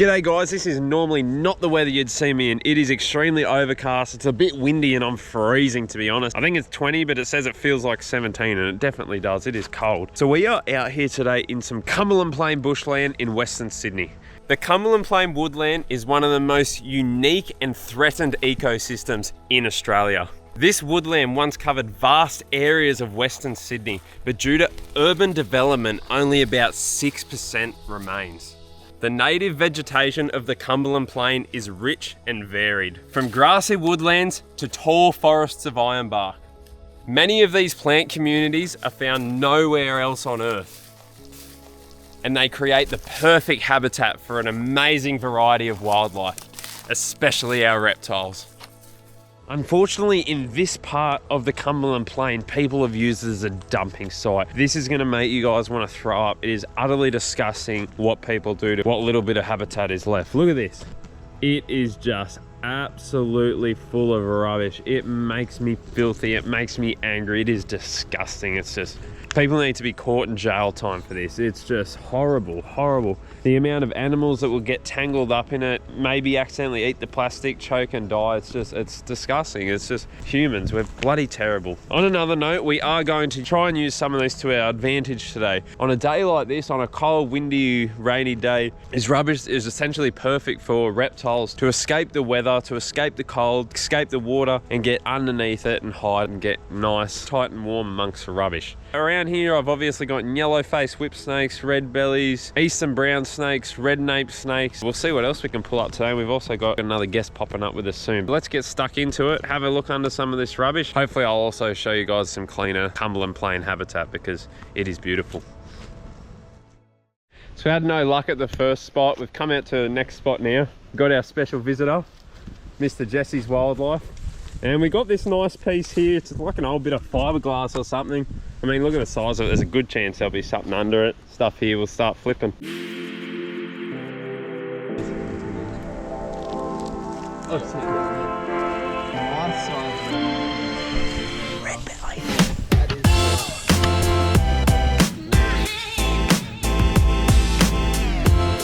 G'day guys, this is normally not the weather you'd see me in. It is extremely overcast, it's a bit windy and I'm freezing to be honest. I think it's 20 but it says it feels like 17 and it definitely does, it is cold. So we are out here today in some Cumberland Plain Bushland in Western Sydney. The Cumberland Plain Woodland is one of the most unique and threatened ecosystems in Australia. This woodland once covered vast areas of Western Sydney, but due to urban development, only about 6% remains. The native vegetation of the Cumberland Plain is rich and varied, from grassy woodlands to tall forests of ironbark. Many of these plant communities are found nowhere else on Earth, and they create the perfect habitat for an amazing variety of wildlife, especially our reptiles. Unfortunately, in this part of the Cumberland Plain, people have used it as a dumping site. This is going to make you guys want to throw up. It is utterly disgusting what people do to what little bit of habitat is left. Look at this. It is just absolutely full of rubbish. It makes me filthy. It makes me angry. It is disgusting. It's just, people need to be caught in jail time for this. It's just horrible, horrible. The amount of animals that will get tangled up in it, maybe accidentally eat the plastic, choke and die. It's disgusting. It's just humans. We're bloody terrible. On another note, we are going to try and use some of this to our advantage today. On a day like this, on a cold, windy, rainy day, this rubbish is essentially perfect for reptiles to escape the weather, to escape the cold, escape the water and get underneath it and hide and get nice, tight and warm amongst the rubbish. Around here, I've obviously got yellow-faced whip snakes, red bellies, eastern brown snakes, red nape snakes. We'll see what else we can pull up today. We've also got another guest popping up with us soon. But let's get stuck into it, have a look under some of this rubbish. Hopefully I'll also show you guys some cleaner Cumberland Plain habitat because it is beautiful. So we had no luck at the first spot. We've come out to the next spot now. We've got our special visitor, Mr. Jesse's Wildlife. And we got this nice piece here. It's like an old bit of fiberglass or something. I mean, look at the size of it. There's a good chance there'll be something under it. Stuff here will start flipping. Oh, it's nice size. Red belly.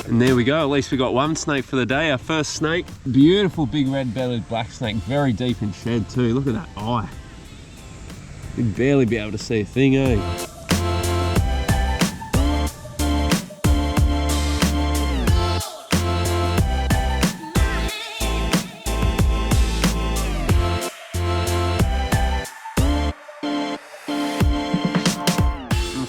And there we go, at least we got one snake for the day, our first snake. Beautiful big red-bellied black snake, very deep in shed too. Look at that eye. You'd barely be able to see a thing, eh?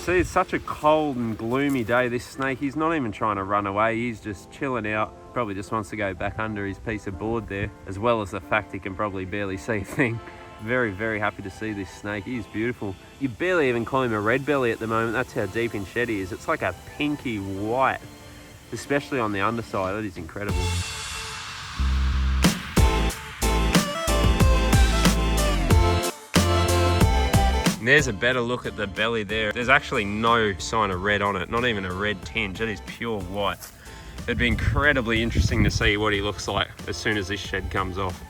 See, it's such a cold and gloomy day. This snake, he's not even trying to run away. He's just chilling out. Probably just wants to go back under his piece of board there, as well as the fact he can probably barely see a thing. Very, very happy to see this snake. He's beautiful. You barely even call him a red belly at the moment. That's how deep in shed he is. It's like a pinky white, especially on the underside. That is incredible. And there's a better look at the belly there. There's actually no sign of red on it, not even a red tinge. It is pure white. It'd be incredibly interesting to see what he looks like as soon as this shed comes off.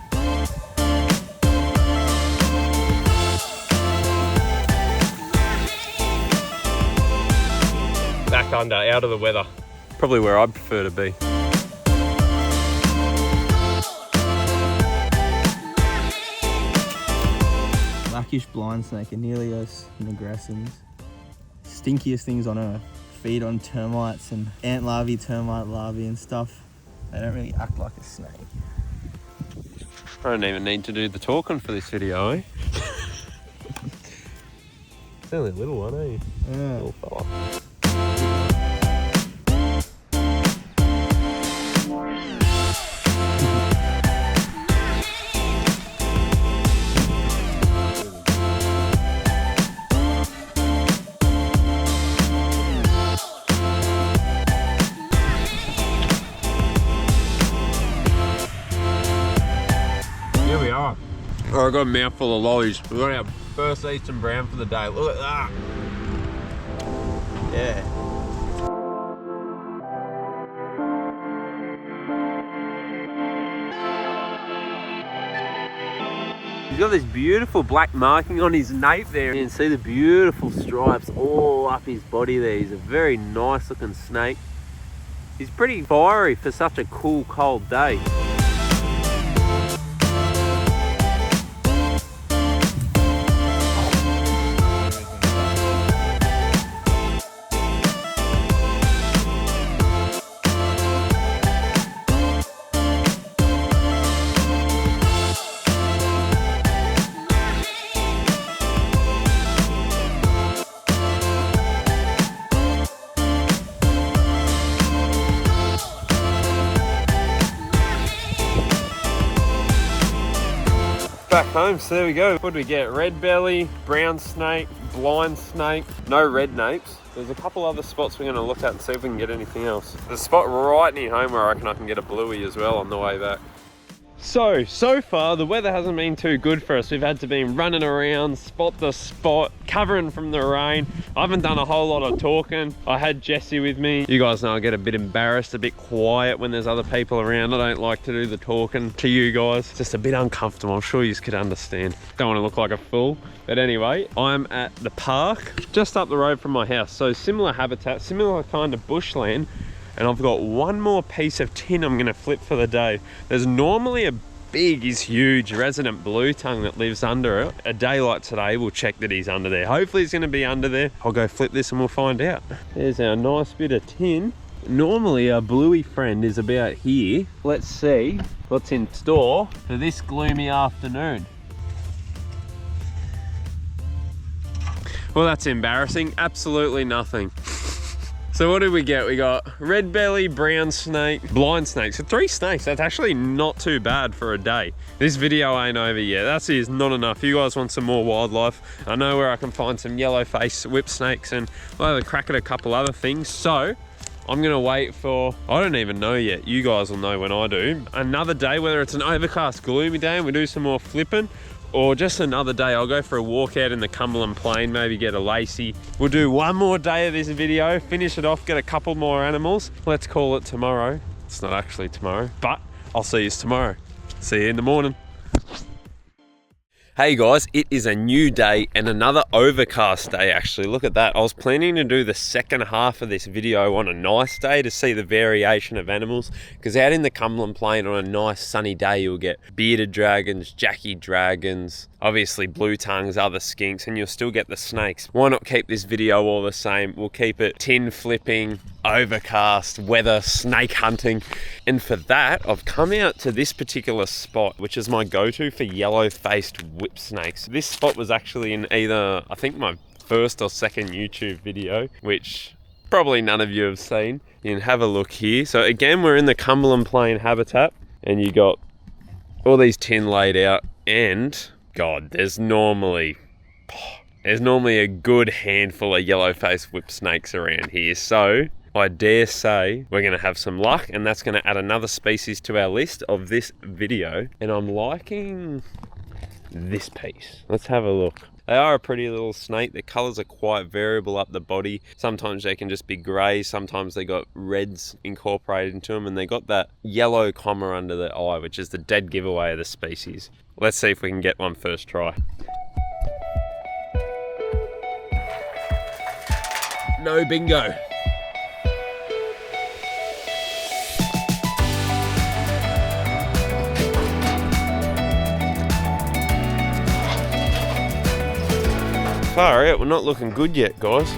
Back under, out of the weather. Probably where I'd prefer to be. Blackish blind snake, Anelios nigrassans. Stinkiest things on earth. Feed on termites and ant larvae, termite larvae and stuff. They don't really act like a snake. I don't even need to do the talking for this video, eh? It's only a little one, eh? Yeah. Little fella. Oh, I got a mouthful of lollies. We got our first eastern brown for the day. Look at that. Yeah. He's got this beautiful black marking on his nape there. You can see the beautiful stripes all up his body there. He's a very nice looking snake. He's pretty fiery for such a cool, cold day. Back home, so there we go. What did we get? Red belly, brown snake, blind snake, no red napes. There's a couple other spots we're gonna look at and see if we can get anything else. There's a spot right near home where I reckon I can get a bluey as well on the way back. So far the weather hasn't been too good for us. We've had to be running around, spot to spot, covering from the rain. I haven't done a whole lot of talking. I had Jesse with me. You guys know I get a bit embarrassed, a bit quiet when there's other people around. I don't like to do the talking to you guys. It's just a bit uncomfortable. I'm sure you could understand. Don't want to look like a fool. But anyway, I'm at the park just up the road from my house. So similar habitat, similar kind of bushland. And I've got one more piece of tin I'm gonna flip for the day. There's normally a big, he's huge, resident blue tongue that lives under it. A day like today, we'll check that he's under there. Hopefully he's gonna be under there. I'll go flip this and we'll find out. There's our nice bit of tin. Normally our bluey friend is about here. Let's see what's in store for this gloomy afternoon. Well, that's embarrassing. Absolutely nothing. So what did we get? We got red belly, brown snake, blind snake. So 3 snakes. That's actually not too bad for a day. This video ain't over yet. That is not enough. You guys want some more wildlife. I know where I can find some yellow face whip snakes, and we'll have a crack at a couple other things. So I'm gonna wait for, I don't even know yet. You guys will know when I do. Another day, whether it's an overcast, gloomy day and we do some more flipping, or just another day. I'll go for a walk out in the Cumberland Plain, maybe get a lacy. We'll do one more day of this video, finish it off, get a couple more animals. Let's call it tomorrow. It's not actually tomorrow, but I'll see you tomorrow. See you in the morning. Hey guys, it is a new day and another overcast day actually. Look at that. I was planning to do the second half of this video on a nice day to see the variation of animals, because out in the Cumberland Plain on a nice sunny day you'll get bearded dragons, Jackie dragons, obviously blue tongues, other skinks, and you'll still get the snakes. Why not keep this video all the same? We'll keep it tin flipping, overcast, weather, snake hunting. And for that, I've come out to this particular spot, which is my go-to for yellow-faced whip snakes. This spot was actually in either, I think, my first or second YouTube video, which probably none of you have seen. You can have a look here. So again, we're in the Cumberland Plain habitat, and you got all these tin laid out, and God, there's normally a good handful of yellow-faced whip snakes around here. So I dare say we're going to have some luck, and that's going to add another species to our list of this video. And I'm liking this piece. Let's have a look. They are a pretty little snake. Their colours are quite variable up the body. Sometimes they can just be grey, sometimes they got reds incorporated into them, and they got that yellow comma under the eye, which is the dead giveaway of the species. Let's see if we can get one first try. No bingo. Far out, we're not looking good yet, guys.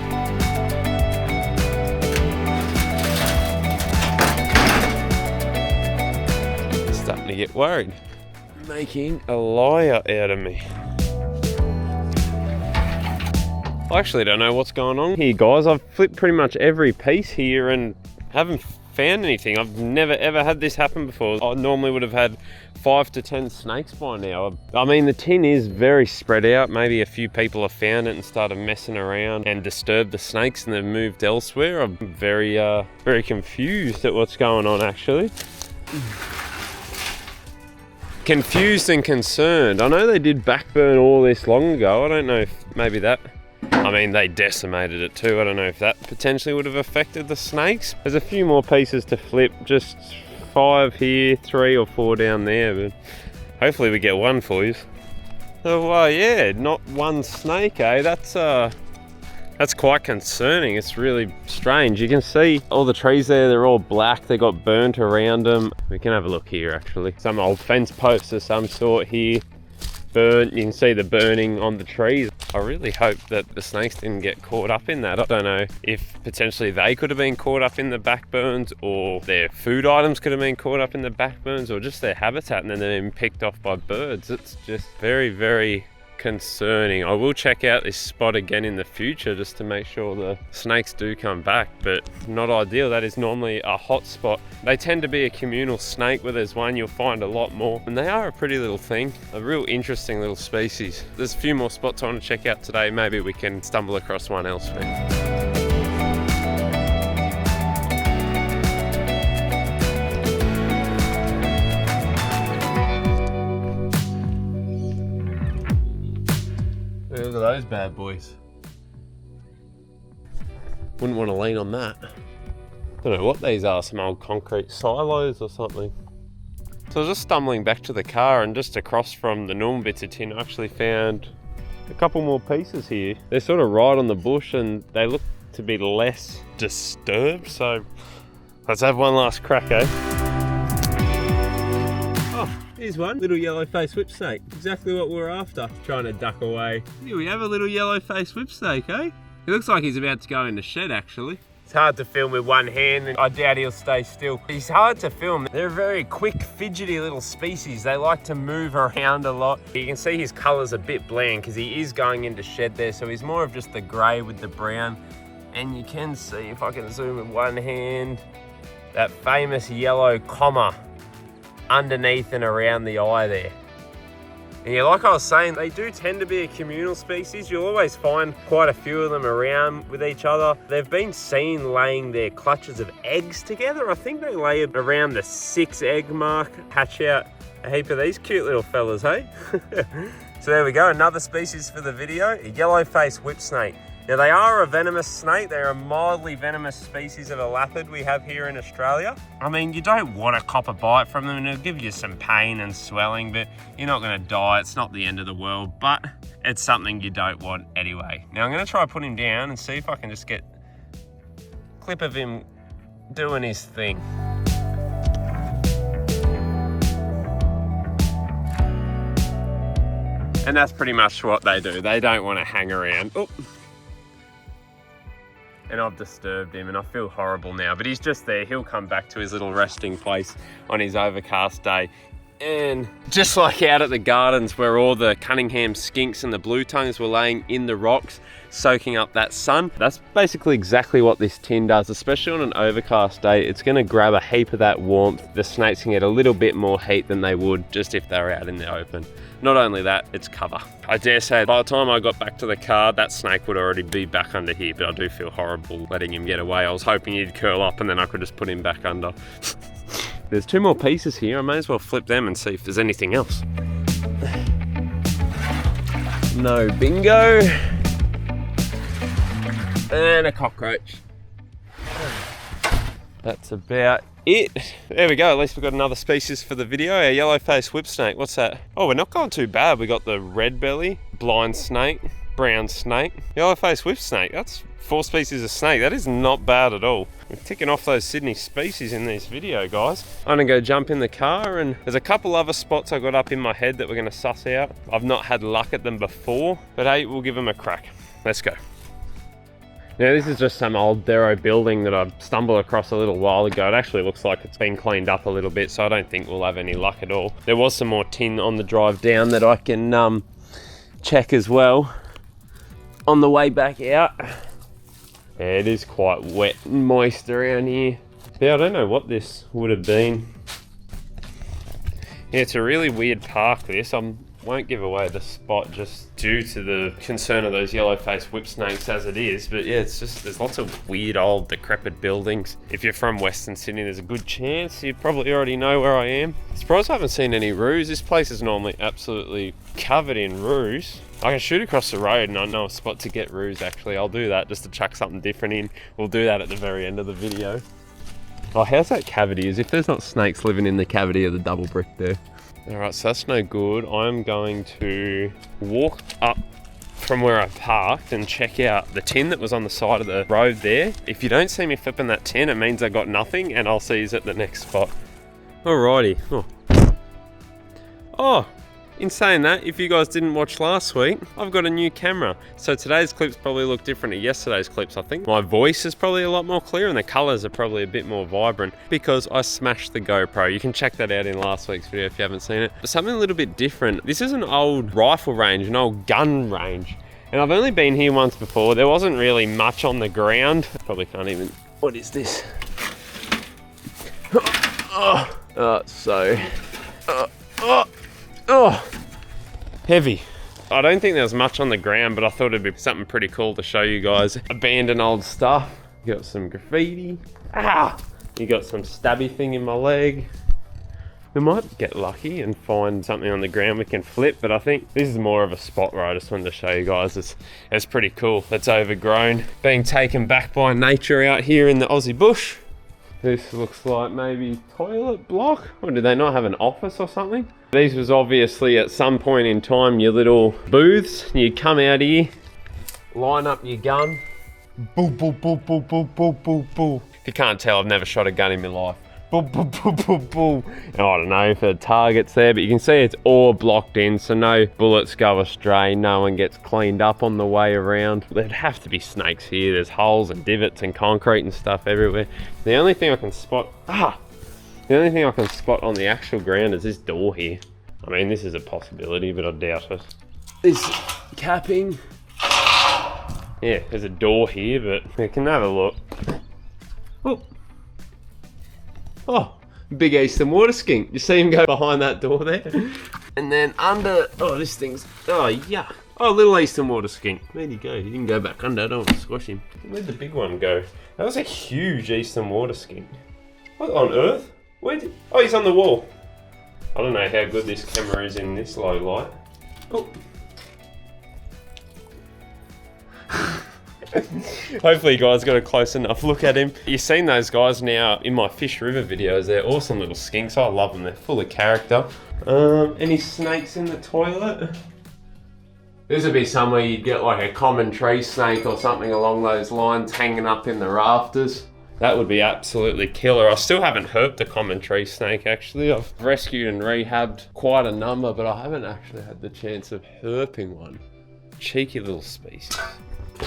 Starting to get worried. Making a liar out of me. I actually don't know what's going on here, guys. I've flipped pretty much every piece here and haven't found anything. I've never ever had this happen before. I normally would have had 5 to 10 snakes by now. I mean, the tin is very spread out. Maybe a few people have found it and started messing around and disturbed the snakes and they've moved elsewhere. I'm very confused at what's going on, actually. Confused and concerned. I know they did backburn all this long ago. I don't know if maybe that, I mean, they decimated it too. I don't know if that potentially would have affected the snakes. There's a few more pieces to flip, just 5 here, 3 or 4 down there, but hopefully we get one for you. Oh, well, yeah, not one snake, eh? That's That's quite concerning. It's really strange. You can see all the trees there, they're all black. They got burnt around them. We can have a look here actually. Some old fence posts of some sort here. Burnt, you can see the burning on the trees. I really hope that the snakes didn't get caught up in that. I don't know if potentially they could have been caught up in the backburns, or their food items could have been caught up in the backburns, or just their habitat and then they've been picked off by birds. It's just very, very concerning. I will check out this spot again in the future just to make sure the snakes do come back, but not ideal. That is normally a hot spot. They tend to be a communal snake. Where there's one, you'll find a lot more, and they are a pretty little thing, a real interesting little species. There's a few more spots I want to check out today. Maybe we can stumble across one elsewhere. Look at those bad boys. Wouldn't want to lean on that. Don't know what these are, some old concrete silos or something. So I was just stumbling back to the car, and just across from the normal bits of tin I actually found a couple more pieces here. They're sort of right on the bush and they look to be less disturbed, so let's have one last crack, eh? Here's one, little yellow-faced whipsnake. Exactly what we're after. Trying to duck away. Here we have a little yellow-faced whipsnake, eh? He looks like he's about to go in the shed, actually. It's hard to film with one hand, and I doubt he'll stay still. He's hard to film. They're a very quick, fidgety little species. They like to move around a lot. You can see his color's a bit bland because he is going into shed there, so he's more of just the gray with the brown. And you can see, if I can zoom with one hand, that famous yellow comma underneath and around the eye there. And yeah, like I was saying, they do tend to be a communal species. You'll always find quite a few of them around with each other. They've been seen laying their clutches of eggs together. I think they lay around the 6 egg mark, hatch out a heap of these cute little fellas, hey? So there we go, another species for the video, a yellow-faced whipsnake. Now they are a venomous snake. They're a mildly venomous species of elapid we have here in Australia. I mean, you don't want to cop a bite from them and it'll give you some pain and swelling, but you're not going to die. It's not the end of the world, but it's something you don't want anyway. Now I'm going to try put him down and see if I can just get a clip of him doing his thing. And that's pretty much what they do. They don't want to hang around. Oh. And I've disturbed him and I feel horrible now, but he's just there. He'll come back to his little resting place on his overcast day. And just like out at the gardens where all the Cunningham skinks and the blue tongues were laying in the rocks, soaking up that sun, that's basically exactly what this tin does, especially on an overcast day. It's gonna grab a heap of that warmth. The snakes can get a little bit more heat than they would just if they were out in the open. Not only that, it's cover. I dare say by the time I got back to the car, that snake would already be back under here, but I do feel horrible letting him get away. I was hoping he'd curl up and then I could just put him back under. There's 2 more pieces here. I may as well flip them and see if there's anything else. No bingo. And a cockroach. That's about it. There we go, at least we've got another species for the video. Our yellow-faced whipsnake. What's that? Oh, we're not going too bad. We got the red belly, blind snake, brown snake, yellow-faced whipsnake. That's 4 species of snake. That is not bad at all. We're ticking off those Sydney species in this video, guys. I'm gonna go jump in the car, and there's a couple other spots I got up in my head that we're gonna suss out. I've not had luck at them before, but hey, we'll give them a crack. Let's go. Now this is just some old Dero building that I stumbled across a little while ago. It actually looks like it's been cleaned up a little bit, so I don't think we'll have any luck at all. There was some more tin on the drive down that I can check as well on the way back out. Yeah, it is quite wet and moist around here. Yeah, I don't know what this would have been. Yeah, it's a really weird park, this. Won't give away the spot just due to the concern of those yellow-faced whipsnakes as it is, but yeah, it's just, there's lots of weird old decrepit buildings. If you're from Western Sydney, there's a good chance you probably already know where I am. Surprised I haven't seen any roos. This place is normally absolutely covered in roos. I can shoot across the road and I know a spot to get roos actually. I'll do that just to chuck something different in. We'll do that at the very end of the video. Oh, how's that cavity? As if there's not snakes living in the cavity of the double brick there. All right, so that's no good. I'm going to walk up from where I parked and check out the tin that was on the side of the road there. If you don't see me flipping that tin, it means I got nothing, and I'll see you at the next spot. Alrighty. Oh, in saying that, if you guys didn't watch last week, I've got a new camera. So today's clips probably look different to yesterday's clips, I think. My voice is probably a lot more clear and the colors are probably a bit more vibrant because I smashed the GoPro. You can check that out in last week's video if you haven't seen it. But something a little bit different. This is an old rifle range, an old gun range. And I've only been here once before. There wasn't really much on the ground. Probably can't even, what is this? Heavy. I don't think there was much on the ground, but I thought it'd be something pretty cool to show you guys. Abandoned old stuff. You got some graffiti. You got some stabby thing in my leg. We might get lucky and find something on the ground we can flip, but I think this is more of a spot where I just wanted to show you guys. It's pretty cool. It's overgrown. Being taken back by nature out here in the Aussie bush. This looks like maybe toilet block, or do they not have an office or something? These was obviously at some point in time your little booths. You'd come out here, line up your gun, boo, boo, boo, boo, boo, boo, boo, boo. If you can't tell, I've never shot a gun in my life. Boo, boo, boo, boo, boo. I don't know if the target's there, but you can see it's all blocked in, so no bullets go astray, no one gets cleaned up on the way around. There'd have to be snakes here. There's holes and divots and concrete and stuff everywhere. The only thing I can spot, on the actual ground is this door here. I mean, this is a possibility, but I doubt it. This capping. Yeah, there's a door here, but we can have a look. Oh, big eastern water skink. You see him go behind that door there? And then under, this thing's, yeah. Oh, little eastern water skink. Where'd he go? He didn't go back under. I don't want to squash him. Where'd the big one go? That was a huge eastern water skink. What on earth? Oh, he's on the wall. I don't know how good this camera is in this low light. Oh. Hopefully you guys got a close enough look at him. You've seen those guys now in my Fish River videos. They're awesome little skinks. I love them. They're full of character. Any snakes in the toilet? This would be somewhere you'd get like a common tree snake or something along those lines hanging up in the rafters. That would be absolutely killer. I still haven't herped a common tree snake actually. I've rescued and rehabbed quite a number, but I haven't actually had the chance of herping one. Cheeky little species.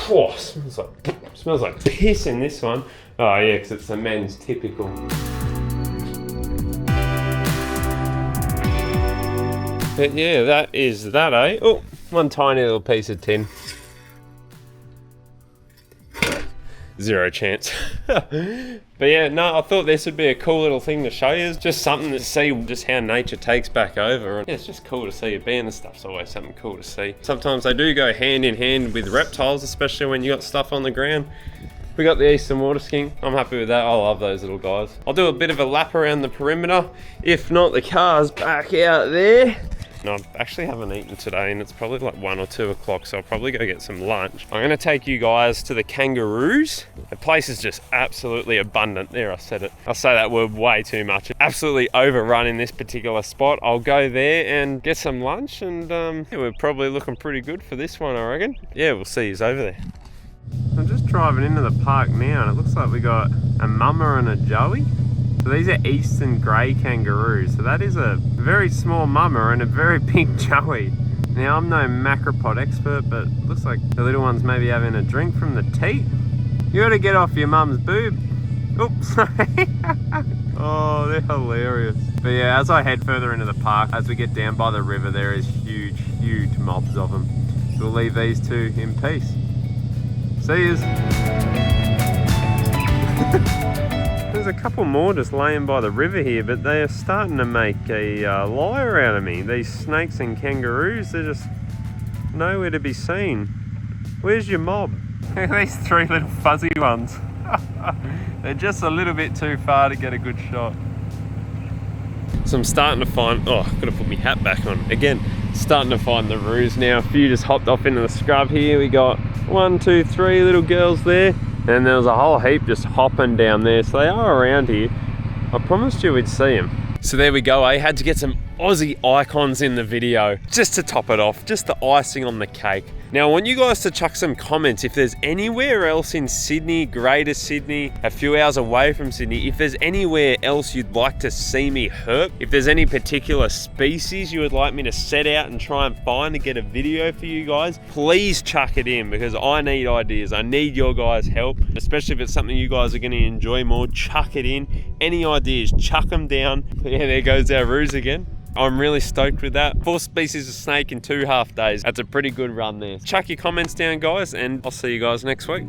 Oh, smells like piss in this one. Oh yeah, because it's the men's typical. But yeah, that is that, eh? Oh, one tiny little piece of tin. Zero chance. But yeah, no, I thought this would be a cool little thing to show you. It's just something to see just how nature takes back over. And yeah, it's just cool to see. Abandoned stuff's always something cool to see. Sometimes they do go hand in hand with reptiles, especially when you got stuff on the ground. We got the eastern water skink. I'm happy with that. I love those little guys. I'll do a bit of a lap around the perimeter. If not, the car's back out there. I actually haven't eaten today and it's probably like 1 or 2 o'clock, so I'll probably go get some lunch. I'm gonna take you guys to the kangaroos. The place is just absolutely abundant. There, I said it. I'll say that word way too much. Absolutely overrun in this particular spot. I'll go there and get some lunch and yeah, we're probably looking pretty good for this one, I reckon. Yeah, we'll see you over there. I'm just driving into the park now and it looks like we got a mama and a joey. So these are eastern grey kangaroos. So that is a very small mama and a very big joey. Now I'm no macropod expert, but it looks like the little one's maybe having a drink from the teat. You gotta get off your mum's boob. Oops, sorry. Oh, they're hilarious. But yeah, as I head further into the park, as we get down by the river, there is huge, huge mobs of them. So we'll leave these two in peace. See yous. There's a couple more just laying by the river here, but they are starting to make a liar out of me. These snakes and kangaroos, they're just nowhere to be seen. Where's your mob? Look at these 3 little fuzzy ones. They're just a little bit too far to get a good shot. So I'm starting to find, I've got to put my hat back on. Again, starting to find the roos now. A few just hopped off into the scrub here. We got 1, 2, 3 little girls there. And there was a whole heap just hopping down there. So they are around here. I promised you we'd see them. So there we go, I had to get some Aussie icons in the video just to top it off, just the icing on the cake. Now I want you guys to chuck some comments if there's anywhere else in Sydney, Greater Sydney, a few hours away from Sydney, if there's anywhere else you'd like to see me herp, if there's any particular species you would like me to set out and try and find to get a video for you guys, please chuck it in, because I need ideas. I need your guys' help, especially if it's something you guys are going to enjoy more. Chuck it in. Any ideas, chuck them down. Yeah, there goes our ruse again. I'm really stoked with that. 4 species of snake in 2.5 days. That's a pretty good run there. Chuck your comments down, guys, and I'll see you guys next week.